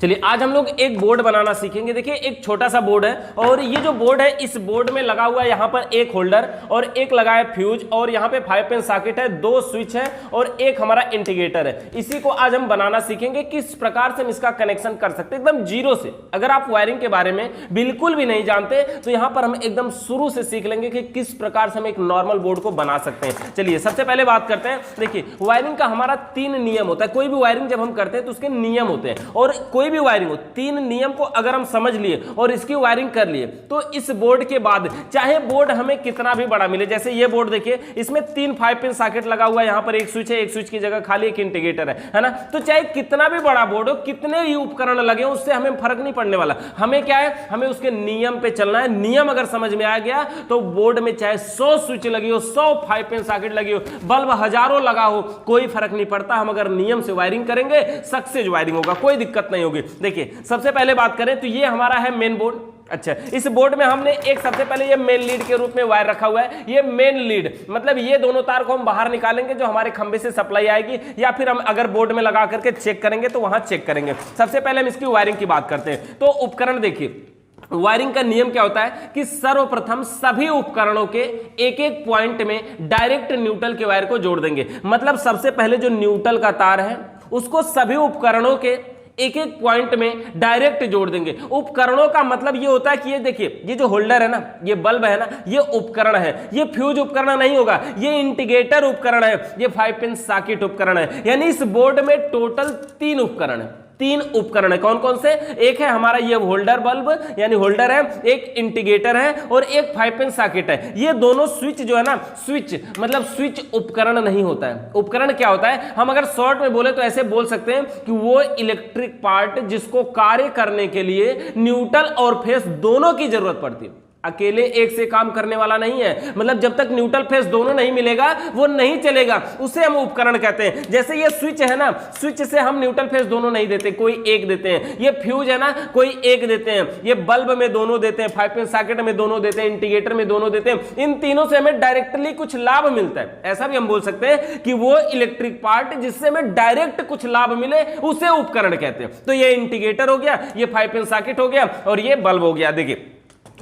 चलिए आज हम लोग एक बोर्ड बनाना सीखेंगे। देखिए एक छोटा सा बोर्ड है और ये जो बोर्ड है इस बोर्ड में लगा हुआ है यहाँ पर एक होल्डर और एक लगा है फ्यूज और यहाँ पे 5 पिन सॉकेट है, 2 स्विच है और एक हमारा इंडिकेटर है। इसी को आज हम बनाना सीखेंगे किस प्रकार से हम इसका कनेक्शन कर सकते हैं एकदम जीरो से। अगर आप वायरिंग के बारे में बिल्कुल भी नहीं जानते तो यहाँ पर हम एकदम शुरू से सीख लेंगे कि किस प्रकार से हम एक नॉर्मल बोर्ड को बना सकते हैं। चलिए सबसे पहले बात करते हैं। देखिए वायरिंग का हमारा 3 नियम होता है। कोई भी वायरिंग जब हम करते हैं तो उसके नियम होते हैं और कोई भी वायरिंग हो 3 नियम को अगर हम समझ लिए और इसकी वायरिंग कर लिए तो इस बोर्ड के बाद चाहे बोर्ड हमें कितना भी बड़ा मिले, जैसे ये बोर्ड देखिए इसमें 3 5 पिन सॉकेट लगा हुआ है, यहाँ पर एक स्विच है, एक स्विच की जगह खाली एक इंडिकेटर है ना। तो चाहे कितना भी बड़ा बोर्ड हो, कितने ही उपकरण लगे हो, उससे हमें फर्क नहीं पड़ने वाला। हमें क्या है, हमें उसके नियम पे चलना है। नियम अगर समझ में आ गया तो बोर्ड में चाहे 100 स्विच लगी हो, 100 5 पिन सॉकेट लगी हो, बल्ब हजारों लगा हो, कोई फर्क नहीं पड़ता। हम अगर नियम से वायरिंग करेंगे सक्सेस वायरिंग होगा, कोई दिक्कत नहीं होगी। देखिए सबसे पहले बात करें तो ये हमारा है मेन बोर्ड। अच्छा, इस बोर्ड में हमने एक सबसे पहले ये मेन लीड के रूप में वायर रखा हुआ है। ये मेन लीड मतलब ये दोनों तार को हम बाहर निकालेंगे जो हमारे खंबे से सप्लाई आएगी, या फिर हम अगर बोर्ड में लगा करके चेक करेंगे तो वहां चेक करेंगे। सबसे पहले हम इसकी वायरिंग की बात करते हैं। तो उपकरण देखिए, वायरिंग का नियम क्या होता है कि सर्वप्रथम सभी उपकरणों के एक एक पॉइंट में डायरेक्ट न्यूट्रल के वायर को जोड़ देंगे। मतलब सबसे पहले जो न्यूट्रल का तार है उसको सभी उपकरणों के एक एक पॉइंट में डायरेक्ट जोड़ देंगे। उपकरणों का मतलब ये होता है कि ये देखिए ये जो होल्डर है ना, ये बल्ब है ना, ये उपकरण है। ये फ्यूज उपकरण नहीं होगा, ये इंडिकेटर उपकरण है, ये 5 पिन सॉकेट उपकरण है। यानी इस बोर्ड में टोटल 3 उपकरण है। 3 उपकरण है। कौन कौन से? एक है हमारा ये होल्डर बल्ब यानी होल्डर है, एक इंडिकेटर है और एक 5 पिन सॉकेट है। ये दोनों स्विच जो है ना, स्विच मतलब स्विच उपकरण नहीं होता है। उपकरण क्या होता है, हम अगर शॉर्ट में बोले तो ऐसे बोल सकते हैं कि वो इलेक्ट्रिक पार्ट जिसको कार्य करने के लिए न्यूट्रल और फेस दोनों की जरूरत पड़ती है। अकेले एक से काम करने वाला नहीं है। मतलब जब तक न्यूट्रल फेस दोनों नहीं मिलेगा वो नहीं चलेगा, उसे हम उपकरण कहते हैं। जैसे ये स्विच है ना, स्विच से हम न्यूट्रल फेस दोनों नहीं देते, कोई एक देते हैं। ये फ्यूज है ना, कोई एक देते हैं। ये बल्ब में दोनों देते हैं, 5 पिन सॉकेट में दोनों देते हैं, इंडिकेटर में दोनों देते हैं। इन तीनों से हमें डायरेक्टली कुछ लाभ मिलता है। ऐसा भी हम बोल सकते हैं कि वो इलेक्ट्रिक पार्ट जिससे हमें डायरेक्ट कुछ लाभ मिले उसे उपकरण कहते हैं। तो ये इंडिकेटर हो गया, ये 5 पिन सॉकेट हो गया और ये बल्ब हो गया। देखिए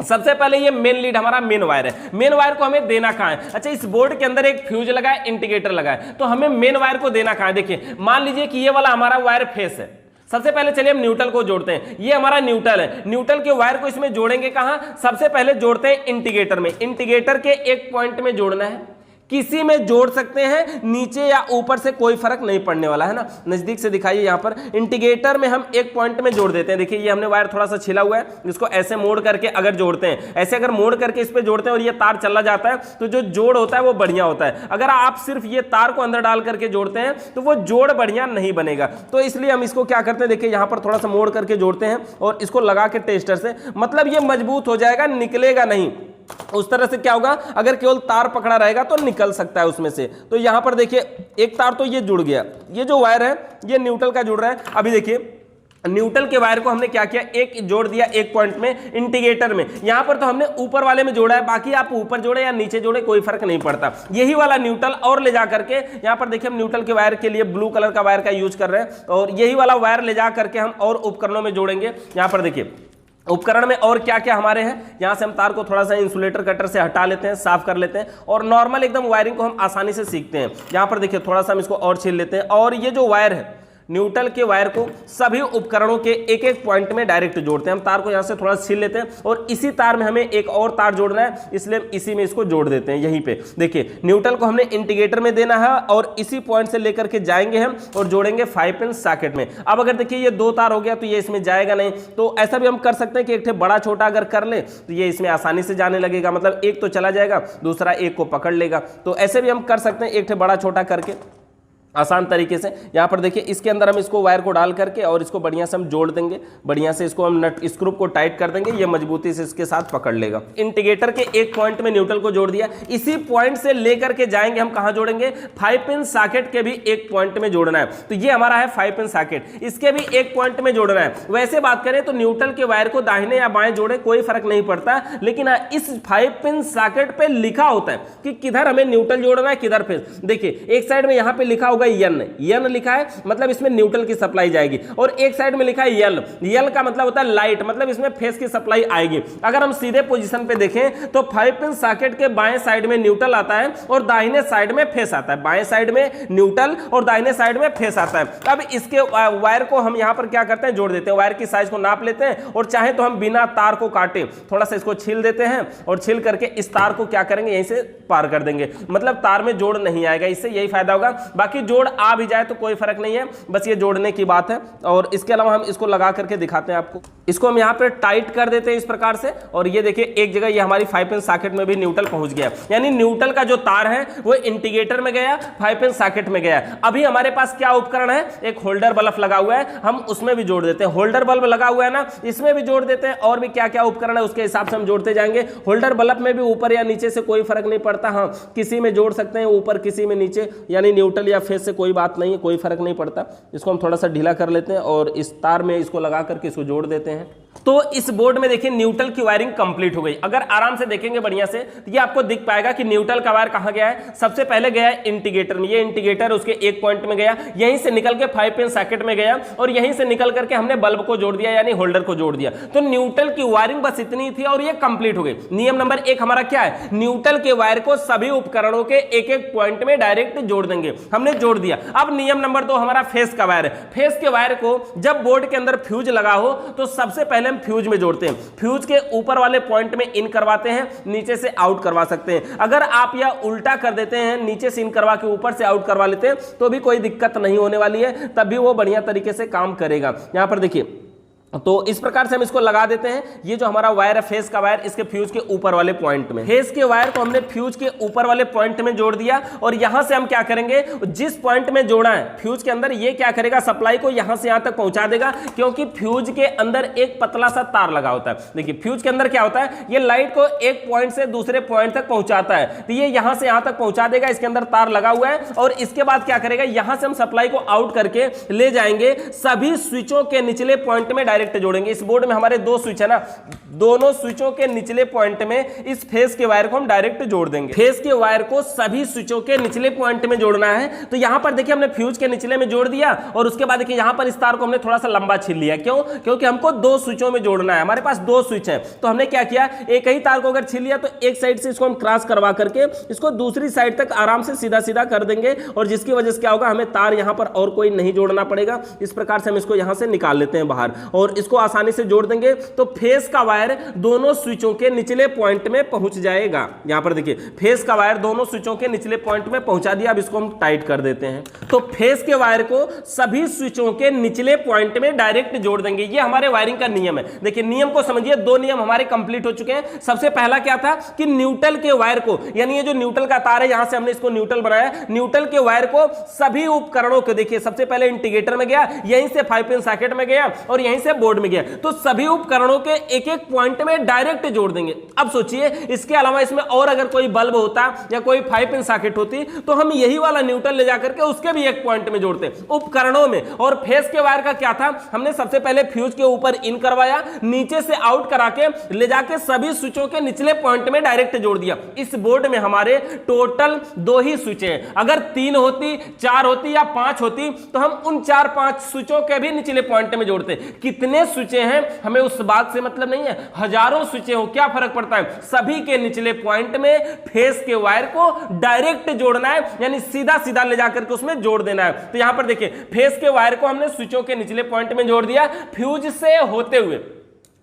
सबसे पहले ये मेन लीड हमारा मेन वायर है। मेन वायर को हमें देना कहां है? अच्छा, इस बोर्ड के अंदर एक फ्यूज लगा है, इंडिकेटर लगा है, तो हमें मेन वायर को देना कहां है? देखिए मान लीजिए कि ये वाला हमारा वायर फेस है। सबसे पहले चलिए हम न्यूट्रल को जोड़ते हैं। ये हमारा न्यूट्रल है। न्यूट्रल के वायर को इसमें जोड़ेंगे कहां? सबसे पहले जोड़ते हैं इंडिकेटर में। इंडिकेटर के एक पॉइंट में जोड़ना है। किसी में जोड़ सकते हैं, नीचे या ऊपर से कोई फर्क नहीं पड़ने वाला है ना। नजदीक से दिखाइए, यहाँ पर इंडिकेटर में हम एक पॉइंट में जोड़ देते हैं। देखिए ये हमने वायर थोड़ा सा छिला हुआ है, इसको ऐसे मोड़ करके अगर जोड़ते हैं, ऐसे अगर मोड़ करके इस पे जोड़ते हैं और ये तार चला जाता है तो जो जोड़ होता है वो बढ़िया होता है। अगर आप सिर्फ ये तार को अंदर डाल करके जोड़ते हैं तो वो जोड़ बढ़िया नहीं बनेगा। तो इसलिए हम इसको क्या करते हैं, देखिए यहाँ पर थोड़ा सा मोड़ करके जोड़ते हैं और इसको लगा के टेस्टर से, मतलब ये मजबूत हो जाएगा, निकलेगा नहीं। उस तरह से क्या होगा, अगर केवल तार पकड़ा रहेगा तो निकल सकता है उसमें से। तो यहां पर देखिए एक तार तो ये जुड़ गया, ये जो वायर है ये न्यूट्रल का जुड़ रहा है। अभी देखिए न्यूट्रल के वायर को हमने क्या किया, एक जोड़ दिया एक पॉइंट में इंडिकेटर में। यहां पर तो हमने ऊपर वाले में जोड़ा है, बाकी आप ऊपर जोड़े या नीचे जोड़े कोई फर्क नहीं पड़ता। यही वाला न्यूट्रल और ले जा करके यहां पर देखिए हम न्यूट्रल के वायर के लिए ब्लू कलर का वायर का यूज कर रहे हैं और यही वाला वायर ले जा करके हम और उपकरणों में जोड़ेंगे। यहां पर देखिए उपकरण में और क्या क्या हमारे हैं, यहां से हम तार को थोड़ा सा इंसुलेटर कटर से हटा लेते हैं, साफ कर लेते हैं और नॉर्मल एकदम वायरिंग को हम आसानी से सीखते हैं। यहां पर देखिए थोड़ा सा हम इसको और छील लेते हैं और ये जो वायर है न्यूट्रल के वायर को सभी उपकरणों के एक एक पॉइंट में डायरेक्ट जोड़ते हैं। हम तार को यहां से थोड़ा छील लेते हैं और इसी तार में हमें एक और तार जोड़ना है, इसलिए हम इसी में इसको जोड़ देते हैं। यहीं पे देखिए न्यूट्रल को हमने इंडिकेटर में देना है और इसी पॉइंट से लेकर के जाएंगे हम और जोड़ेंगे 5 पिन सॉकेट में। अब अगर देखिए ये 2 तार हो गया तो ये इसमें जाएगा नहीं, तो ऐसा भी हम कर सकते हैं कि एक बड़ा छोटा अगर कर ले तो ये इसमें आसानी से जाने लगेगा। मतलब एक तो चला जाएगा, दूसरा एक को पकड़ लेगा। तो ऐसे भी हम कर सकते हैं, एक बड़ा छोटा करके आसान तरीके से। यहाँ पर देखिए इसके अंदर हम इसको वायर को डाल करके और इसको बढ़िया से हम जोड़ देंगे। बढ़िया से इसको हम नट स्क्रू को टाइट कर देंगे, ये मजबूती से इसके साथ पकड़ लेगा। इंडिकेटर के एक पॉइंट में न्यूट्रल को जोड़ दिया, इसी पॉइंट से लेकर के जाएंगे हम कहां जोड़ेंगे, 5 पिन सॉकेट के भी एक पॉइंट में जोड़ना है। तो ये हमारा है 5 पिन सॉकेट, इसके भी एक पॉइंट में जोड़ना है। वैसे बात करें तो न्यूट्रल के वायर को दाहिने या बाएं जोड़े कोई फर्क नहीं पड़ता, लेकिन इस 5 पिन सॉकेट पे लिखा होता है कि किधर हमें न्यूट्रल जोड़ना है, किधर फेस। देखिए एक साइड में यहां पे लिखा होगा एन, एन लिखा है मतलब इसमें न्यूट्रल की सप्लाई जाएगी, और एक साइड में लिखा है एल, एल का मतलब होता है लाइट, मतलब इसमें फेस की सप्लाई आएगी। अगर हम सीधे पोजीशन पे देखें तो 5 पिन सॉकेट के बाएं साइड में न्यूट्रल आता है और दाहिने साइड में फेस आता है, बाएं साइड में न्यूट्रल और दाहिने साइड में फेस आता है। अब इसके वायर को हम यहां पर क्या करते हैं, जोड़ देते हैं, वायर की साइज को नाप लेते हैं और चाहे तो हम बिना तार को काटे थोड़ा सा इसको छील देते हैं और छील करके इस तार को क्या करेंगे, यहीं से पार कर देंगे, मतलब तार में जोड़ नहीं आएगा, इससे यही फायदा होगा। बाकी जोड़ आ भी जाए तो कोई फर्क नहीं है, बस ये जोड़ने की बात है। और इसके अलावा हम इसको लगा करके दिखाते हैं आपको। इसको हम यहाँ पे टाइट कर देते हैं इस प्रकार से, और ये देखिए एक जगह ये हमारी 5 पिन सॉकेट में भी न्यूट्रल पहुंच गया, यानी न्यूट्रल का जो तार है वो इंडिकेटर में गया, 5 पिन सॉकेट में गया। अभी हमारे पास क्या उपकरण है, एक होल्डर बल्ब लगा हुआ है, हम उसमें भी जोड़ देते हैं। होल्डर बल्ब लगा हुआ है ना, इसमें भी जोड़ देते हैं, और भी क्या क्या उपकरण है उसके हिसाब से हम जोड़ते जाएंगे। होल्डर बल्ब में भी ऊपर या नीचे से कोई फर्क नहीं पड़ता, हाँ किसी में जोड़ सकते हैं ऊपर किसी में नीचे, यानी न्यूट्रल या फेस से कोई बात नहीं है, कोई फर्क नहीं पड़ता। इसको हम थोड़ा सा ढीला कर लेते हैं और इस तार में इसको लगा करके इसको जोड़ देते हैं। तो इस बोर्ड में देखिए न्यूट्रल की वायरिंग कंप्लीट हो गई। अगर आराम से देखेंगे बढ़िया से तो ये आपको दिख पाएगा कि न्यूट्रल का वायर कहां गया है। सबसे पहले गया है इंडिकेटर में, ये इंडिकेटर उसके एक पॉइंट में गया, यहीं से निकल के 5 पिन सॉकेट में गया और यहीं से निकल करके हमने बल्ब को जोड़ दिया, यानी होल्डर को जोड़ दिया। तो न्यूट्रल की वायरिंग बस इतनी थी और ये कंप्लीट हो गई। नियम नंबर 1 हमारा क्या है, न्यूट्रल के वायर को सभी उपकरणों के एक एक पॉइंट में डायरेक्ट जोड़ देंगे, हमने जोड़ दिया। अब नियम नंबर 2 हमारा फेस का वायर है। फेस के वायर को जब बोर्ड के अंदर फ्यूज लगा हो तो सबसे पहले हम फ्यूज में जोड़ते हैं। फ्यूज के ऊपर वाले पॉइंट में इन करवाते हैं, नीचे से आउट करवा सकते हैं। अगर आप यह उल्टा कर देते हैं, नीचे से इन करवा के ऊपर से आउट करवा लेते हैं, तो भी कोई दिक्कत नहीं होने वाली है, तब भी वो बढ़िया तरीके से काम करेगा। यहां पर देखिए, तो इस प्रकार से हम इसको लगा देते हैं। ये जो हमारा वायर है फेस का वायर, इसके फ्यूज के ऊपर वाले पॉइंट में, फेस के वायर को हमने फ्यूज के ऊपर वाले पॉइंट में जोड़ दिया। और यहां से हम क्या करेंगे, जिस पॉइंट में जोड़ा है फ्यूज के अंदर, ये क्या करेगा, सप्लाई को यहां से यहां तक पहुंचा देगा, क्योंकि फ्यूज के अंदर एक पतला सा तार लगा होता है। देखिए फ्यूज के अंदर क्या होता है, ये लाइट को एक पॉइंट से दूसरे पॉइंट तक पहुंचाता है, तो ये यहां से यहां तक पहुंचा देगा, इसके अंदर तार लगा हुआ है। और इसके बाद क्या करेगा, यहां से हम सप्लाई को आउट करके ले जाएंगे, सभी स्विचों के निचले पॉइंट में डायरेक्ट जोड़ेंगे। इस बोर्ड में हमारे 2 स्विच है ना, दोनों स्विचों के निचले पॉइंट में इस फेस के वायर को हम डायरेक्ट जोड़ देंगे। फेस के वायर को सभी स्विचों के निचले पॉइंट में जोड़ना है। तो यहां पर देखिए हमने फ्यूज के निचले में जोड़ दिया, और उसके बाद देखिए यहां पर इस तार को हमने थोड़ा सा लंबा छील लिया। क्यों, क्योंकि हमको 2 स्विचों में जोड़ना है, हमारे पास 2 स्विच है। तो हमने क्या किया, एक ही तार को अगर छील लिया तो एक साइड से इसको हम क्रॉस करवा करके इसको दूसरी साइड तक आराम से सीधा सीधा कर देंगे, और जिसकी वजह से क्या होगा, हमें तार यहां पर और कोई नहीं जोड़ना पड़ेगा। इस प्रकार से हम इसको यहां से निकाल लेते हैं बाहर, और इसको आसानी से जोड़ देंगे। तो फेस का वायर दोनों स्विचों के निचले पॉइंट में पहुंच जाएगा। यहां पर देखिए फेस का वायर दोनों स्विचों के निचले पॉइंट में पहुंचा दिया। अब इसको हम टाइट कर देते हैं। तो फेस के वायर को सभी स्विचों के निचले पॉइंट में डायरेक्ट जोड़ देंगे। ये हमारे वायरिंग का नियम है। देखिए नियम को समझिए, 2 नियम हमारे कंप्लीट हो चुके हैं। सबसे पहला क्या था कि न्यूट्रल के वायर को, यानी ये जो न्यूट्रल का तार है, यहां से हमने इसको न्यूट्रल बनाया, न्यूट्रल के वायर को सभी उपकरणों को, देखिए सबसे पहले इंडिकेटर में गया, यहीं से 5 पिन सॉकेट में गया, और यहीं से बोर्ड में गया। तो सभी उपकरणों के एक एक पॉइंट में डायरेक्ट जोड़ देंगे। अब सोचिए इसके अलावा इसमें और अगर कोई बल्ब होता या कोई 5 पिन सॉकेट होती, तो हम यही वाला न्यूट्रल ले जाकर के उसके भी एक पॉइंट में जोड़ते उपकरणों में। और फेस के वायर का क्या था, हमने सबसे पहले फ्यूज के ऊपर इन करवाया, नीचे से आउट करा के ले जाके सभी स्विचों के निचले पॉइंट में डायरेक्ट जोड़ दिया। इस बोर्ड में हमारे टोटल 2 ही स्विच हैं। अगर 3 होती, 4 होती या 5 होती, तो हम उन 4-5 स्विचों के भी निचले पॉइंट में जोड़ते। कितने स्विचें हैं हमें उस बात से मतलब नहीं है, हजारों स्विचें हो, क्या फर्क पड़ता है, सभी के निचले पॉइंट में फेस के वायर को डायरेक्ट जोड़ना है, यानी सीधा सीधा ले जाकर के उसमें जोड़ देना है। तो यहां पर देखिए फेस के वायर को हमने स्विचों के निचले पॉइंट में जोड़ दिया, फ्यूज से होते हुए।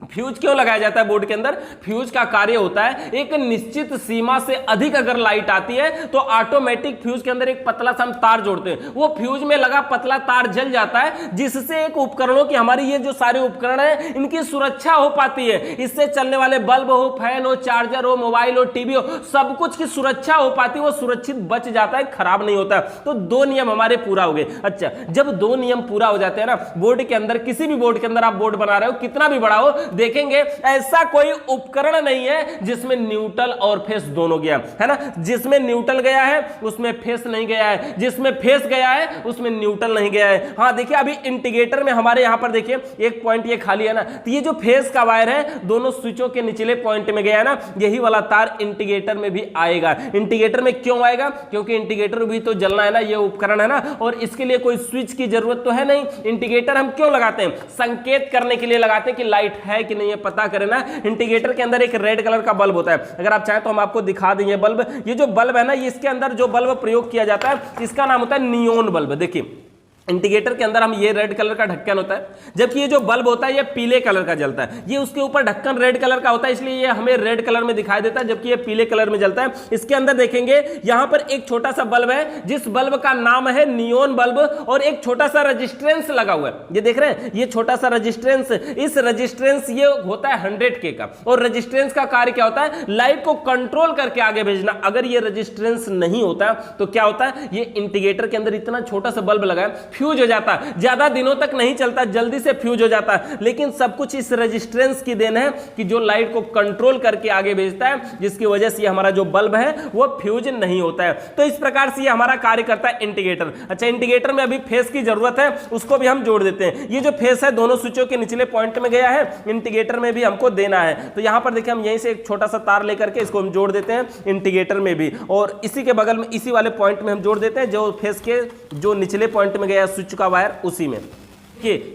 फ्यूज क्यों लगाया जाता है बोर्ड के अंदर, फ्यूज का कार्य होता है एक निश्चित सीमा से अधिक अगर लाइट आती है तो ऑटोमेटिक फ्यूज के अंदर एक पतला सा हम तार जोड़ते हैं, वो फ्यूज में लगा पतला तार जल जाता है, जिससे एक उपकरणों की, हमारी ये जो सारे उपकरण है इनकी सुरक्षा हो पाती है। इससे चलने वाले बल्ब हो, फैन हो, चार्जर हो, मोबाइल हो, टीवी हो, सब कुछ की सुरक्षा हो पाती है, वो सुरक्षित बच जाता है, खराब नहीं होता। तो 2 नियम हमारे पूरा हो गए। अच्छा, जब 2 नियम पूरा हो जाते हैं ना बोर्ड के अंदर, किसी भी बोर्ड के अंदर आप बोर्ड बना रहे हो, कितना भी बड़ा हो, देखेंगे ऐसा कोई उपकरण नहीं है जिसमें न्यूट्रल और फेस दोनों गया है ना। जिसमें न्यूट्रल गया है उसमें फेस नहीं गया है, जिसमें फेस गया है उसमें न्यूट्रल नहीं गया है। हाँ देखिए अभी इंडिकेटर में हमारे यहां पर देखिए एक पॉइंट ये खाली है ना, तो ये जो फेस का वायर है दोनों स्विचों के निचले पॉइंट में गया है ना, यही वाला तार इंडिकेटर में भी आएगा। इंडिकेटर में क्यों आएगा? क्योंकि इंडिकेटर भी तो जलना है ना, ये उपकरण है ना, और इसके लिए कोई स्विच की जरूरत तो है नहीं। इंडिकेटर हम क्यों लगाते हैं? संकेत करने के लिए लगाते हैं कि लाइट है कि नहीं है पता करें ना। इंडिकेटर के अंदर एक रेड कलर का बल्ब होता है, अगर आप चाहें तो हम आपको दिखा देंगे बल्ब। ये जो बल्ब है ना, इसके अंदर जो बल्ब प्रयोग किया जाता है इसका नाम होता है नियोन बल्ब। देखिए इंडिकेटर के अंदर हम ये रेड कलर का ढक्कन होता है, जबकि ये जो बल्ब होता है ये पीले कलर का जलता है। ये उसके ऊपर ढक्कन रेड कलर का होता है, इसलिए ये हमें रेड कलर में दिखाई देता है, जबकि ये पीले कलर में जलता है। इसके अंदर देखेंगे यहां पर एक छोटा सा बल्ब है जिस बल्ब का नाम है नियोन बल्ब, और एक छोटा सा रेजिस्टेंस लगा हुआ है। ये देख रहे हैं ये छोटा सा रेजिस्टेंस, इस रेजिस्टेंस ये होता है 100K का, और रेजिस्टेंस का कार्य क्या होता है? लाइट को कंट्रोल करके आगे भेजना। अगर ये रेजिस्टेंस नहीं होता तो क्या होता है? ये इंडिकेटर के अंदर इतना छोटा सा बल्ब लगा है, फ्यूज हो जाता है, ज्यादा दिनों तक नहीं चलता, जल्दी से फ्यूज हो जाता है। लेकिन सब कुछ इस रेजिस्टेंस की देन है कि जो लाइट को कंट्रोल करके आगे भेजता है, जिसकी वजह से हमारा जो बल्ब है वो फ्यूज नहीं होता है। तो इस प्रकार से ये हमारा कार्य करता है इंडिकेटर। अच्छा इंडिकेटर में अभी फेस की जरूरत है, उसको भी हम जोड़ देते हैं। ये जो फेस है दोनों स्विचों के निचले पॉइंट में गया है, इंडिकेटर में भी हमको देना है। तो यहां पर देखिए हम यहीं से एक छोटा सा तार लेकर के इसको हम जोड़ देते हैं इंडिकेटर में भी, और इसी के बगल में इसी वाले पॉइंट में हम जोड़ देते हैं जो फेस के जो निचले पॉइंट में गया स्विच का वायर, उसी में।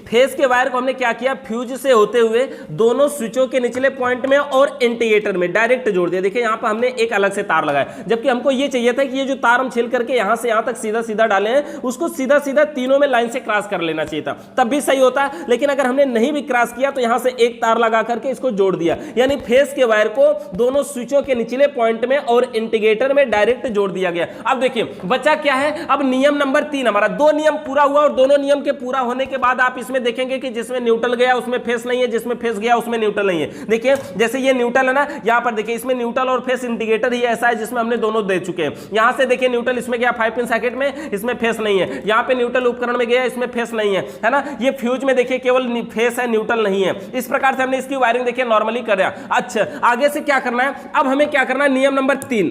फेस के वायर को हमने क्या किया? फ्यूज से होते हुए दोनों स्विचों के निचले पॉइंट में और इंडिकेटर में डायरेक्ट जोड़ दिया। देखिए यहां पर हमने एक अलग से तार लगाया, जबकि हमको ये चाहिए था कि ये जो तार हम छील करके यहां से यहां तक सीधा सीधा डाले हैं, उसको सीधा सीधा तीनों में लाइन से क्रॉस कर लेना चाहिए था, तब भी सही होता। लेकिन अगर हमने नहीं भी क्रॉस किया तो यहां से एक तार लगा करके इसको जोड़ दिया, यानी फेस के वायर को दोनों स्विचों के निचले पॉइंट में और इंडिकेटर में डायरेक्ट जोड़ दिया गया। अब देखिए बचा क्या है? अब नियम नंबर 3 हमारा, दो नियम पूरा हुआ, और दोनों नियम के पूरा होने के बाद आप इसमें देखेंगे कि जिसमें न्यूट्रल गया उसमें फेस नहीं है, जिसमें फेस गया उसमें न्यूट्रल नहीं है। देखिए जैसे ये न्यूट्रल है ना, यहां पर देखिए इसमें न्यूट्रल और फेस इंडिकेटर ही ऐसा है जिसमें हमने दोनों दे चुके हैं। यहां से देखिए न्यूट्रल इसमें गया 5 पिन सर्किट में, इसमें फेस नहीं है। यहां पे न्यूट्रल उपकरण में गया, इसमें फेस नहीं है ना। ये फ्यूज में देखिए केवल फेस है, न्यूट्रल नहीं है। इस प्रकार से हमने इसकी वायरिंग देखिए नॉर्मली कर रहा। अच्छा आगे से क्या करना है? अब हमें क्या करना है? नियम नंबर 3,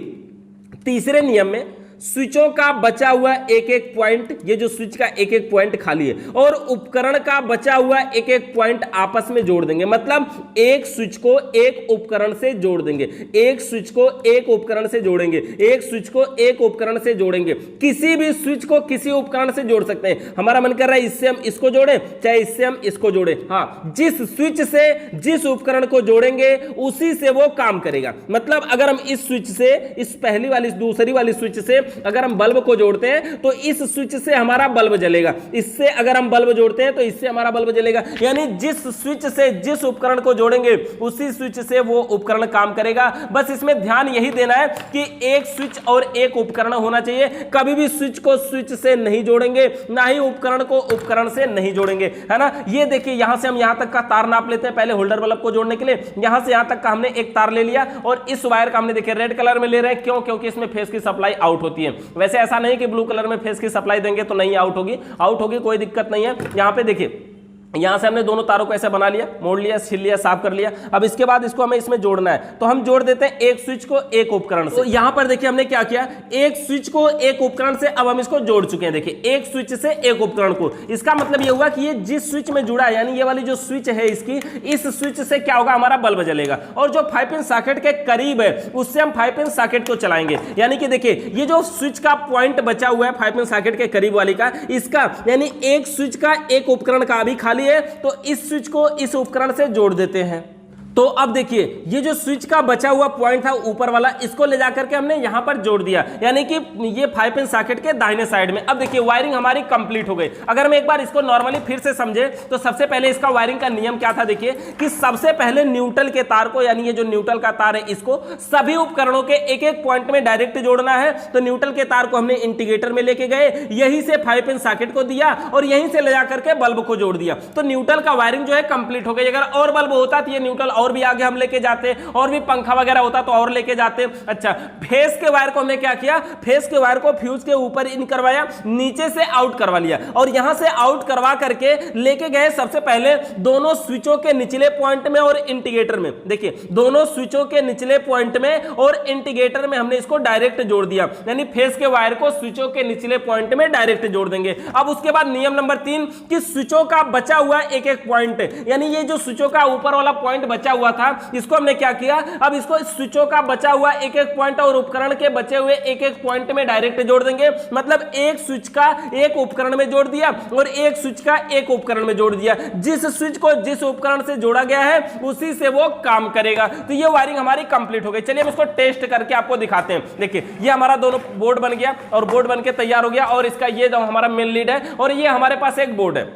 तीसरे नियम में स्विचों का बचा हुआ एक एक पॉइंट, ये जो स्विच का एक एक पॉइंट खाली है, और उपकरण का बचा हुआ एक एक पॉइंट आपस में जोड़ देंगे। मतलब एक स्विच को एक उपकरण से जोड़ देंगे, एक स्विच को एक उपकरण से जोड़ेंगे, एक स्विच को एक उपकरण से जोड़ेंगे। किसी भी स्विच को किसी उपकरण से जोड़ सकते हैं। हमारा मन कर रहा है इससे हम इसको जोड़े, चाहे इससे हम इसको जोड़े। हाँ, जिस स्विच से जिस उपकरण को जोड़ेंगे उसी से वो काम करेगा। मतलब अगर हम इस स्विच से, इस पहली वाली दूसरी वाली स्विच से अगर हम बल्ब को जोड़ते हैं तो इस स्विच से हमारा बल्ब जलेगा, इससे अगर हम बल्ब जोड़ते हैं तो इससे हमारा बल्ब जलेगा। यानी जिस स्विच से जिस उपकरण को जोड़ेंगे उसी स्विच से वो उपकरण काम करेगा। बस इसमें ध्यान यही देना है कि एक स्विच और एक उपकरण होना चाहिए। कभी भी स्विच को स्विच से नहीं जोड़ेंगे, ना ही उपकरण को उपकरण से नहीं जोड़ेंगे, है ना। ये देखिए यहां से हम यहां तक का तार नाप लेते हैं पहले होल्डर बल्ब को जोड़ने के लिए। यहां से यहां तक का हमने एक तार ले लिया, और इस वायर का हमने देखिए रेड कलर में ले रहे हैं। क्यों? क्योंकि इसमें फेस की सप्लाई आउट होती है। वैसे ऐसा नहीं कि ब्लू कलर में फेस की सप्लाई देंगे तो नहीं आउट होगी, आउट होगी, कोई दिक्कत नहीं है। यहां पे देखिए यहां से हमने दोनों तारों को ऐसे बना लिया, मोड़ लिया, छील लिया, साफ कर लिया। अब इसके बाद इसको हमें इसमें जोड़ना है, तो हम जोड़ देते हैं एक स्विच को एक उपकरण से। तो यहां पर देखिए हमने क्या किया, एक स्विच को एक उपकरण से अब हम इसको जोड़ चुके हैं। देखिए एक स्विच से एक उपकरण को, इसका मतलब ये हुआ कि ये जिस स्विच में जुड़ा है, यानी ये वाली जो स्विच है इसकी, इस स्विच से क्या होगा, हमारा बल्ब जलेगा। और जो 5 पिन सॉकेट के करीब है उससे हम 5 पिन सॉकेट को चलाएंगे। यानी कि देखिए ये जो स्विच का पॉइंट बचा हुआ है 5 पिन सॉकेट के करीब वाली का, इसका यानी एक स्विच का एक उपकरण का अभी खाली है, तो इस स्विच को इस उपकरण से जोड़ देते हैं। तो अब देखिए ये जो स्विच का बचा हुआ पॉइंट था ऊपर वाला, इसको ले जाकर के हमने यहां पर जोड़ दिया, यानी कि ये 5 पिन सॉकेट के दाहिने साइड में। अब देखिए वायरिंग हमारी कंप्लीट हो गई। अगर मैं एक बार इसको नॉर्मली फिर से समझे तो सबसे पहले इसका वायरिंग का नियम क्या था, देखिए कि सबसे पहले न्यूट्रल के तार को, यानी ये जो न्यूट्रल का तार है इसको सभी उपकरणों के एक एक पॉइंट में डायरेक्ट जोड़ना है। तो न्यूट्रल के तार को हमने इंडिकेटर में लेके गए, यहीं से 5 पिन सॉकेट को दिया और यहीं से ले जाकर के बल्ब को जोड़ दिया। तो न्यूट्रल का वायरिंग जो है कंप्लीट हो गई। अगर और बल्ब होता तो ये न्यूट्रल और भी आगे हम लेके जाते, और भी पंखा वगैरह होता तो और लेके जाते। अच्छा, फेस के वायर को हमने क्या किया, फेस के वायर को फ्यूज के ऊपर इन करवाया, नीचे से आउट करवा लिया, और यहां से आउट करवा करके लेके गए सबसे पहले दोनों स्विचों के निचले पॉइंट में और इंडिकेटर में। देखिए, दोनों स्विचों के निचले पॉइंट में और इंडिकेटर में हमने इसको डायरेक्ट जोड़ दिया, यानी फेस के वायर को स्विचों के निचले पॉइंट में डायरेक्ट जोड़ देंगे। अब उसके बाद नियम नंबर 3 कि स्विचों का बचा हुआ एक एक पॉइंट, यानी ये जो स्विचों का ऊपर वाला पॉइंट बचा हुआ था, इसको हमने क्या किया, अब इसको स्विचों का बचा हुआ एक एक पॉइंट और उपकरण के बचे हुए एक एक पॉइंट में डायरेक्ट जोड़ देंगे। मतलब एक स्विच का एक उपकरण में जोड़ दिया और एक स्विच का एक उपकरण में जोड़ दिया। जिस स्विच को जिस उपकरण से जोड़ा गया है उसी से वो काम करेगा। तो ये वायरिंग हमारी कंप्लीट हो गई। चलिए हम इसको टेस्ट करके आपको दिखाते हैं। देखिए, ये हमारा दोनों बोर्ड बन गया और बोर्ड बन के तैयार हो गया, और इसका ये जो हमारा मेन लीड है, और ये हमारे पास एक बोर्ड है।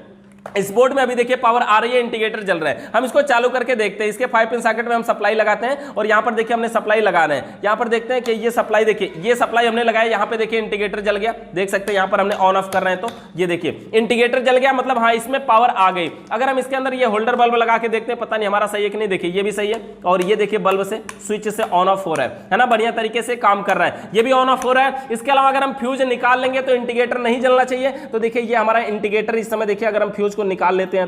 इस बोर्ड में अभी देखिए पावर आ रही है, इंडिकेटर जल रहा है। हम इसको चालू करके देखते हैं। इसके 5 पिन सॉकेट में हम सप्लाई लगाते हैं, और यहां पर देखिए हमने सप्लाई लगाना है। यहां पर देखते हैं कि ये सप्लाई, देखिए ये सप्लाई हमने लगाया, यहां पे देखिए इंडिकेटर जल गया, देख सकते हैं। यहां पर हमने ऑन ऑफ कर रहे हैं तो ये देखिए इंडिकेटर जल गया, मतलब हाँ इसमें पावर आ गई। अगर हम इसके अंदर ये होल्डर बल्ब लगा के देखते हैं, पता नहीं हमारा सही है कि नहीं। देखिए ये भी सही है, और ये देखिए बल्ब से स्विच से ऑन ऑफ हो रहा है ना, बढ़िया तरीके से काम कर रहा है। ये भी ऑन ऑफ हो रहा है। इसके अलावा अगर हम फ्यूज निकाल लेंगे तो इंडिकेटर नहीं जलना चाहिए। तो देखिए ये हमारा इंडिकेटर इस समय देखिए, अगर हम फ्यूज को निकाल लेते हैं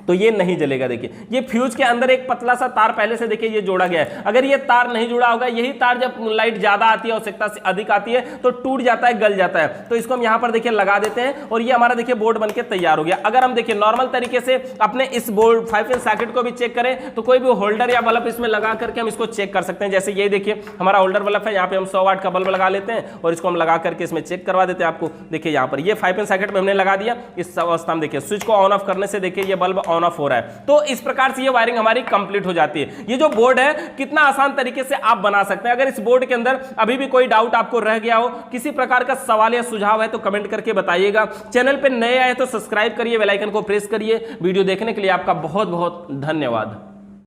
तो ये नहीं जलेगा। देखिए ये फ्यूज के अंदर एक पतला सा तार पहले से देखिए ये जोड़ा गया है। अगर ये तार नहीं जुड़ा होगा, यही तार जब लाइट ज्यादा आती है, आवश्यकता से अधिक आती है तो टूट जाता है, गल जाता है। तो इसको हम यहां पर देखिए लगा देते हैं, और ये हमारा देखिए बोर्ड बनके तैयार हो गया। अगर हम देखिए नॉर्मल तरीके से अपने इस बोर्ड 5 पिन सॉकेट को भी चेक करें तो कोई भी होल्डर या बल्ब इसमें लगा करके हम इसको चेक कर सकते हैं। जैसे ये देखिए हमारा होल्डर बल्ब है, यहाँ पे हम 100 वाट का बल्ब लगा लेते हैं और इसको हम लगा करके इसमें चेक करवा देते हैं आपको। देखिए यहाँ पर ये 5 पिन सॉकेट में हमने लगा दिया। इस अवस्था में देखिए स्विच को ऑन ऑफ करने से देखिए ये बल्ब ऑन ऑफ हो रहा है। तो इस प्रकार से ये वायरिंग हमारी कंप्लीट हो जाती है। ये जो बोर्ड है कितना आसान तरीके से आप बना सकते हैं। अगर इस बोर्ड के अंदर अभी भी कोई डाउट आपको रह गया हो, किसी प्रकार का सवाल या सुझाव है तो कमेंट करके बताइएगा। चैनल पे नए आए तो सब्सक्राइब करिए, बेल आइकन को प्रेस करिए। वीडियो देखने के लिए आपका बहुत बहुत धन्यवाद।